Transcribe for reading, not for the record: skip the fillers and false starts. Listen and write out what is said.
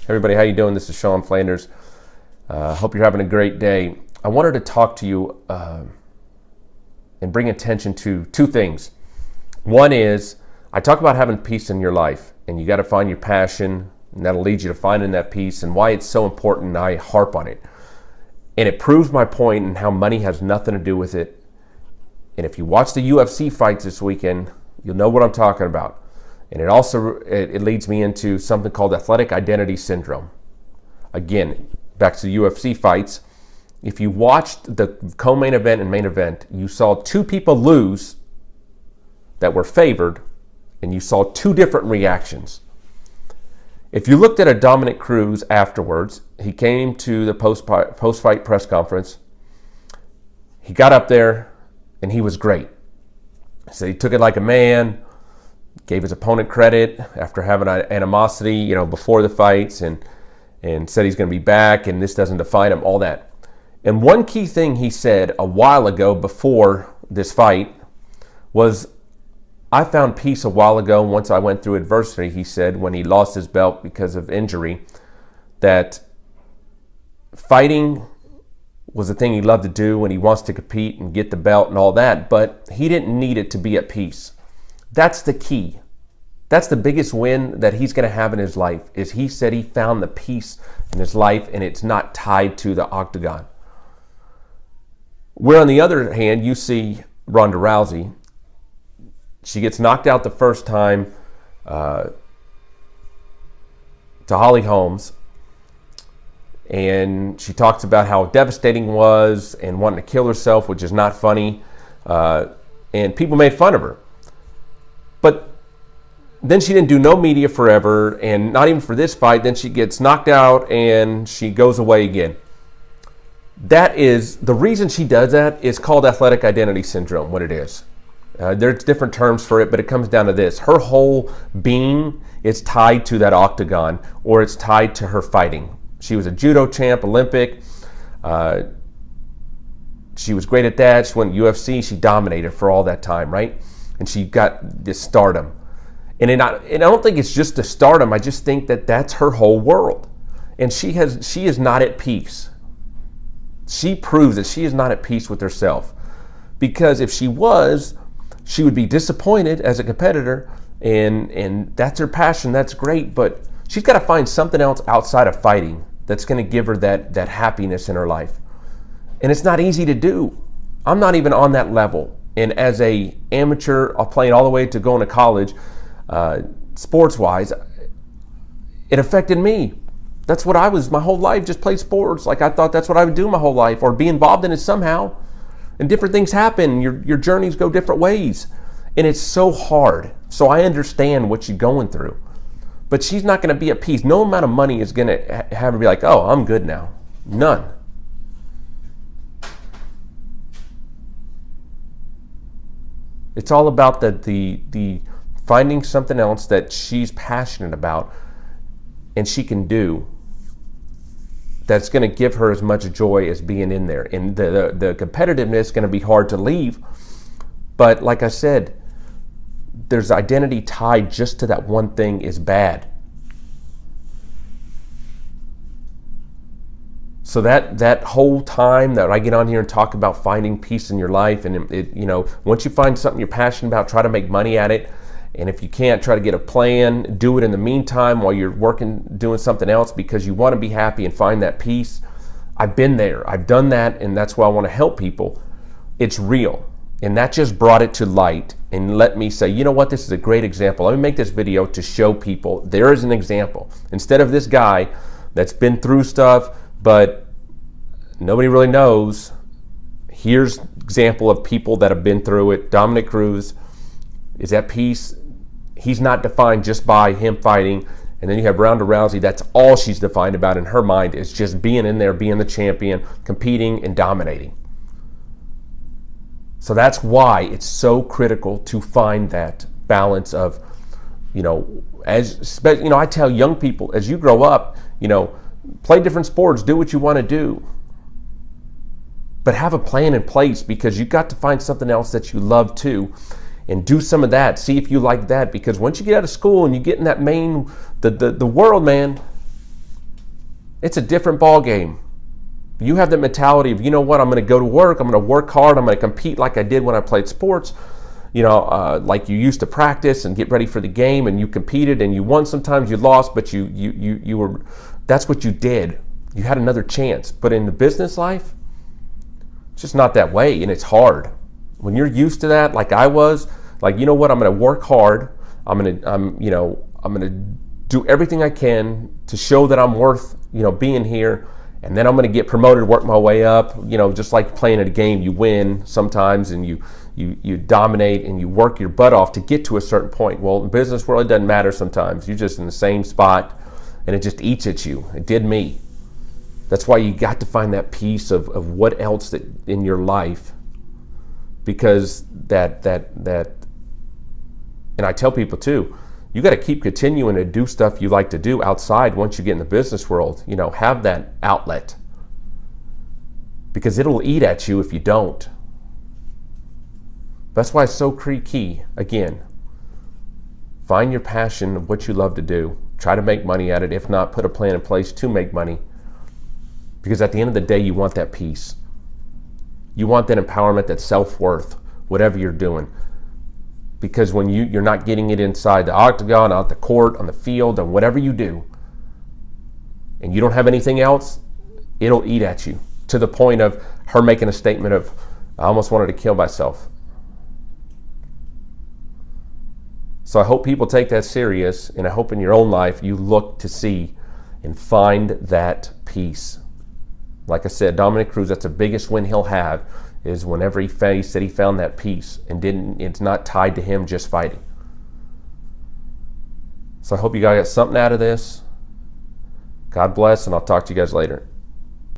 Everybody, how you doing? This is Sean Flanders. Hope you're having a great day. I wanted to talk to you and bring attention to two things. One is, I talk about having peace in your life, and you got to find your passion, and that'll lead you to finding that peace, and why it's so important, and I harp on it. And it proves my point in how money has nothing to do with it. And if you watch the UFC fights this weekend, you'll know what I'm talking about. And it also it leads me into something called athletic identity syndrome. Again, back to the UFC fights. If you watched the co-main event and main event, you saw two people lose that were favored, and you saw two different reactions. If you looked at a Dominik Cruz afterwards, he came to the post-fight press conference. He got up there, and he was great. So he took it like a man, gave his opponent credit after having an animosity, before the fights, and said he's going to be back, and this doesn't define him, all that. And one key thing he said a while ago before this fight was, I found peace a while ago once I went through adversity, he said, when he lost his belt because of injury, that fighting was the thing he loved to do and he wants to compete and get the belt and all that, but he didn't need it to be at peace. That's the key. That's the biggest win that he's going to have in his life, is he said he found the peace in his life and it's not tied to the octagon. Where on the other hand, you see Ronda Rousey, she gets knocked out the first time to Holly Holmes, and she talks about how devastating it was and wanting to kill herself, which is not funny, and people made fun of her. But then she didn't do no media forever, and not even for this fight. Then she gets knocked out and she goes away again. That is, the reason she does that is called athletic identity syndrome, what it is. There's different terms for it, but it comes down to this. Her whole being is tied to that octagon, or it's tied to her fighting. She was a judo champ, Olympic. She was great at that. She went UFC. She dominated for all that time, right? And she got this stardom. And I don't think it's just the stardom. I just think that that's her whole world. And she is not at peace. She proves that she is not at peace with herself. Because if she was, she would be disappointed as a competitor. And that's her passion. That's great. But she's got to find something else outside of fighting that's going to give her that happiness in her life. And it's not easy to do. I'm not even on that level. And as a amateur, playing all the way to going to college, sports-wise, it affected me. That's what I was my whole life, just played sports. Like I thought that's what I would do my whole life, or be involved in it somehow. And different things happen. Your journeys go different ways. And it's so hard. So I understand what you're going through. But she's not going to be at peace. No amount of money is going to have her be like, oh, I'm good now. None. It's all about the finding something else that she's passionate about and she can do that's going to give her as much joy as being in there. And the competitiveness is going to be hard to leave. But like I said, there's identity tied just to that one thing is bad. So that whole time that I get on here and talk about finding peace in your life, and once you find something you're passionate about, try to make money at it. And if you can't, try to get a plan, do it in the meantime while you're working, doing something else, because you want to be happy and find that peace. I've been there, I've done that, and that's why I want to help people. It's real. And that just brought it to light and let me say, you know what, this is a great example. Let me make this video to show people there is an example. Instead of this guy that's been through stuff, but nobody really knows, here's an example of people that have been through it. Dominik Cruz is at peace. He's not defined just by him fighting. And then you have Ronda Rousey. That's all she's defined about in her mind, is just being in there, being the champion, competing and dominating. So that's why it's so critical to find that balance of, I tell young people, as you grow up, play different sports, do what you want to do. But have a plan in place, because you've got to find something else that you love too. And do some of that. See if you like that. Because once you get out of school and you get in that the world, man, It's a different ball game. You have the mentality of, you know what, I'm going to go to work, I'm going to work hard, I'm going to compete like I did when I played sports, like you used to practice and get ready for the game, and you competed and you won sometimes, you lost, but you were, that's what you did. You had another chance. But in the business life, it's just not that way, and it's hard. When you're used to that, like I was, like, you know what, I'm going to work hard. I'm going to do everything I can to show that I'm worth, being here. And then I'm going to get promoted, work my way up. Just like playing at a game, you win sometimes, and you dominate, and you work your butt off to get to a certain point. Well, in business world, it doesn't matter sometimes. You're just in the same spot, and it just eats at you. It did me. That's why you got to find that piece of what else that in your life, because that and I tell people too, you got to keep continuing to do stuff you like to do outside once you get in the business world. Have that outlet, because it'll eat at you if you don't. That's why it's so key. Again, find your passion of what you love to do. Try to make money at it. If not, put a plan in place to make money. Because at the end of the day, you want that peace. You want that empowerment, that self-worth, whatever you're doing. Because when you're not getting it inside the octagon, out the court, on the field, on whatever you do, and you don't have anything else, it'll eat at you. To the point of her making a statement of, I almost wanted to kill myself. So I hope people take that serious, and I hope in your own life you look to see and find that peace. Like I said, Dominik Cruz, that's the biggest win he'll have, is whenever he said he found that peace and it's not tied to him just fighting. So I hope you guys got something out of this. God bless, and I'll talk to you guys later.